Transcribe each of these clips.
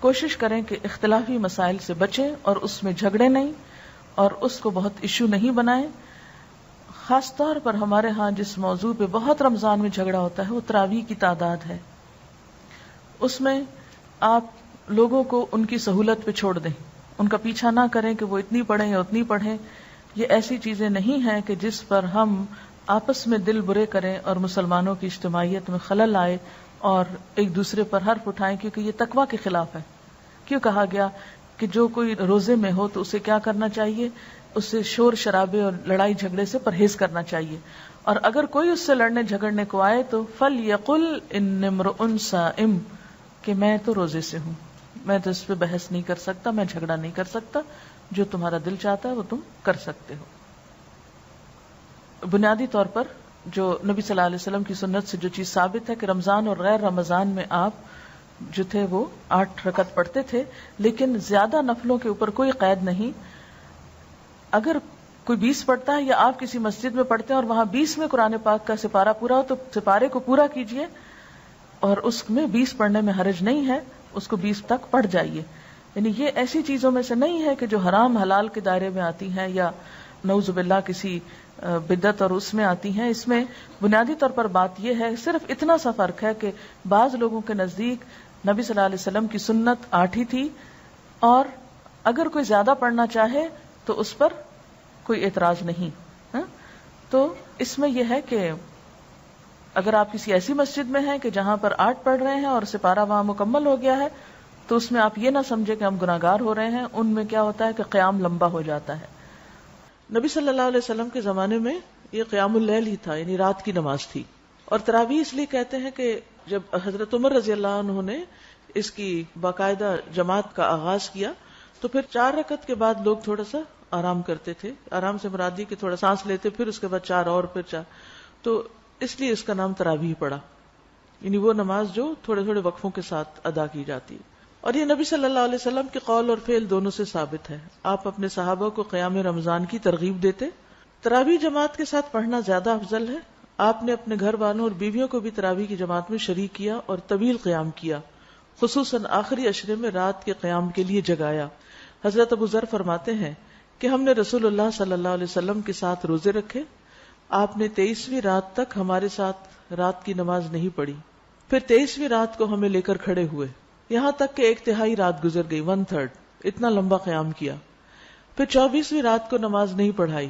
کوشش کریں کہ اختلافی مسائل سے بچیں اور اس میں جھگڑے نہیں اور اس کو بہت ایشو نہیں بنائیں. خاص طور پر ہمارے ہاں جس موضوع پہ بہت رمضان میں جھگڑا ہوتا ہے وہ تراویح کی تعداد ہے. اس میں آپ لوگوں کو ان کی سہولت پہ چھوڑ دیں, ان کا پیچھا نہ کریں کہ وہ اتنی پڑھیں یا اتنی پڑھیں. یہ ایسی چیزیں نہیں ہیں کہ جس پر ہم آپس میں دل برے کریں اور مسلمانوں کی اجتماعیت میں خلل آئے اور ایک دوسرے پر حرف اٹھائیں, کیونکہ یہ تقویٰ کے خلاف ہے. کیوں کہا گیا کہ جو کوئی روزے میں ہو تو اسے کیا کرنا چاہیے, اسے شور شرابے اور لڑائی جھگڑے سے پرہیز کرنا چاہیے, اور اگر کوئی اس سے لڑنے جھگڑنے کو آئے تو فَلْيَقُلْ إِنِّ امْرُؤٌ صَائِمٌ, کہ میں تو روزے سے ہوں, میں تو اس پہ بحث نہیں کر سکتا, میں جھگڑا نہیں کر سکتا, جو تمہارا دل چاہتا ہے وہ تم کر سکتے ہو. بنیادی طور پر جو نبی صلی اللہ علیہ وسلم کی سنت سے جو چیز ثابت ہے کہ رمضان اور غیر رمضان میں آپ جو تھے وہ 8 رکعت پڑھتے تھے, لیکن زیادہ نفلوں کے اوپر کوئی قید نہیں. اگر کوئی 20 پڑھتا ہے یا آپ کسی مسجد میں پڑھتے ہیں اور وہاں 20 میں قرآن پاک کا سپارہ پورا ہو تو سپارے کو پورا کیجئے, اور اس میں 20 پڑھنے میں حرج نہیں ہے, اس کو 20 تک پڑھ جائیے. یعنی یہ ایسی چیزوں میں سے نہیں ہے کہ جو حرام حلال کے دائرے میں آتی ہیں یا نعوذ باللہ کسی بدعت اور اس میں آتی ہیں. اس میں بنیادی طور پر بات یہ ہے, صرف اتنا سا فرق ہے کہ بعض لوگوں کے نزدیک نبی صلی اللہ علیہ وسلم کی سنت 8 ہی تھی, اور اگر کوئی زیادہ پڑھنا چاہے تو اس پر کوئی اعتراض نہیں. تو اس میں یہ ہے کہ اگر آپ کسی ایسی مسجد میں ہیں کہ جہاں پر 8 پڑھ رہے ہیں اور سپارہ وہاں مکمل ہو گیا ہے تو اس میں آپ یہ نہ سمجھے کہ ہم گناہگار ہو رہے ہیں. ان میں کیا ہوتا ہے کہ قیام لمبا ہو جاتا ہے. نبی صلی اللہ علیہ وسلم کے زمانے میں یہ قیام اللیل ہی تھا, یعنی رات کی نماز تھی. اور تراویح اس لیے کہتے ہیں کہ جب حضرت عمر رضی اللہ عنہ نے اس کی باقاعدہ جماعت کا آغاز کیا تو پھر 4 رکعت کے بعد لوگ تھوڑا سا آرام کرتے تھے. آرام سے مراد یہ کہ تھوڑا سانس لیتے, پھر اس کے بعد 4 اور پھر 4, تو اس لیے اس کا نام تراویح پڑا, یعنی وہ نماز جو تھوڑے تھوڑے وقفوں کے ساتھ ادا کی جاتی ہے. اور یہ نبی صلی اللہ علیہ وسلم کے قول اور فعل دونوں سے ثابت ہے. آپ اپنے صحابہ کو قیام رمضان کی ترغیب دیتے. تراویح جماعت کے ساتھ پڑھنا زیادہ افضل ہے. آپ نے اپنے گھر والوں اور بیویوں کو بھی تراویح کی جماعت میں شریک کیا اور طویل قیام کیا, خصوصاً آخری عشرے میں رات کے قیام کے لیے جگایا. حضرت ابو ذر فرماتے ہیں کہ ہم نے رسول اللہ صلی اللہ علیہ وسلم کے ساتھ روزے رکھے. آپ نے 23ویں رات تک ہمارے ساتھ رات کی نماز نہیں پڑھی, پھر 23ویں رات کو ہمیں لے کر کھڑے ہوئے, یہاں تک کہ 1/3 رات گزر گئی, 1/3, اتنا لمبا قیام کیا. پھر 24ویں رات کو نماز نہیں پڑھائی,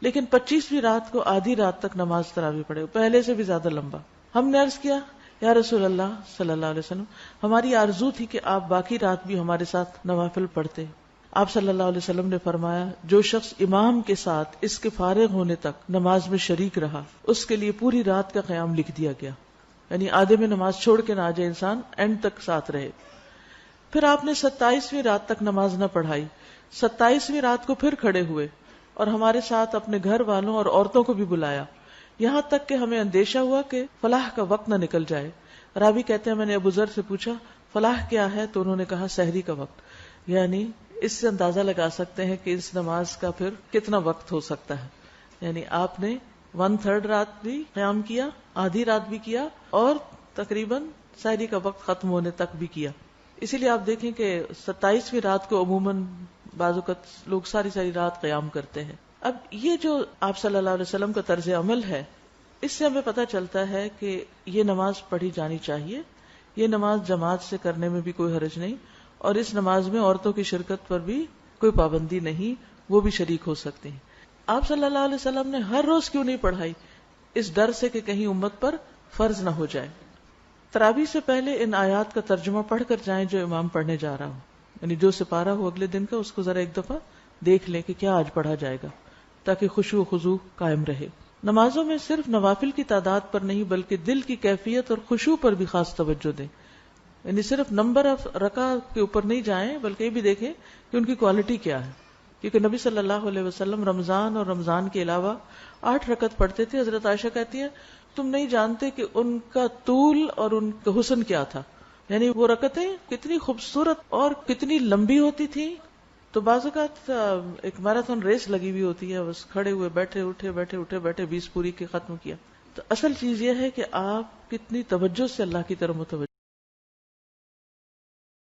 لیکن 25ویں رات کو آدھی رات تک نماز تراویح پڑھے, پہلے سے بھی زیادہ لمبا. ہم نے عرض کیا, یا رسول اللہ صلی اللہ علیہ وسلم, ہماری آرزو تھی کہ آپ باقی رات بھی ہمارے ساتھ نوافل پڑھتے. آپ صلی اللہ علیہ وسلم نے فرمایا, جو شخص امام کے ساتھ اس کے فارغ ہونے تک نماز میں شریک رہا اس کے لیے پوری رات کا قیام لکھ دیا گیا. یعنی آدھے میں نماز چھوڑ کے نہ آ جائے, انسان اینڈ تک ساتھ رہے. پھر آپ نے 27ویں رات تک نماز نہ پڑھائی. 27ویں رات کو پھر کھڑے ہوئے اور ہمارے ساتھ اپنے گھر والوں اور عورتوں کو بھی بلایا, یہاں تک کہ ہمیں اندیشہ ہوا کہ فلاح کا وقت نہ نکل جائے. راوی کہتے ہیں میں نے ابو ذر سے پوچھا فلاح کیا ہے, تو انہوں نے کہا سحری کا وقت. یعنی اس سے اندازہ لگا سکتے ہیں کہ اس نماز کا پھر کتنا وقت ہو سکتا ہے. یعنی آپ نے 1/3 رات بھی قیام کیا, آدھی رات بھی کیا, اور تقریباً سحری کا وقت ختم ہونے تک بھی کیا. اسی لیے آپ دیکھیں کہ 27ویں رات کو عموماً بعض اوقات لوگ ساری رات قیام کرتے ہیں. اب یہ جو آپ صلی اللہ علیہ وسلم کا طرز عمل ہے, اس سے ہمیں پتہ چلتا ہے کہ یہ نماز پڑھی جانی چاہیے. یہ نماز جماعت سے کرنے میں بھی کوئی حرج نہیں, اور اس نماز میں عورتوں کی شرکت پر بھی کوئی پابندی نہیں, وہ بھی شریک ہو سکتے ہیں. آپ صلی اللہ علیہ وسلم نے ہر روز کیوں نہیں پڑھائی؟ اس ڈر سے کہ کہیں امت پر فرض نہ ہو جائے. تراویح سے پہلے ان آیات کا ترجمہ پڑھ کر جائیں جو امام پڑھنے جا رہا ہو, یعنی جو سپارہ ہو اگلے دن کا اس کو ذرا ایک دفعہ دیکھ لیں کہ کیا آج پڑھا جائے گا, تاکہ خشوع و خضوع قائم رہے. نمازوں میں صرف نوافل کی تعداد پر نہیں بلکہ دل کی کیفیت اور خشوع پر بھی خاص توجہ دیں. یعنی صرف نمبر آف رکعت کے اوپر نہیں جائیں بلکہ یہ بھی دیکھیں کہ ان کی کوالٹی کیا ہے. کیونکہ نبی صلی اللہ علیہ وسلم رمضان اور رمضان کے علاوہ 8 رکعت پڑھتے تھے. حضرت عائشہ کہتی ہیں تم نہیں جانتے کہ ان کا طول اور ان کا حسن کیا تھا. یعنی وہ رکعتیں کتنی خوبصورت اور کتنی لمبی ہوتی تھی. تو بعض اوقات ایک میراتھن ریس لگی ہوئی ہوتی ہے, بس کھڑے ہوئے بیٹھے اٹھے 20 پوری کے ختم کیا. تو اصل چیز یہ ہے کہ آپ کتنی توجہ سے اللہ کی طرف متوجہ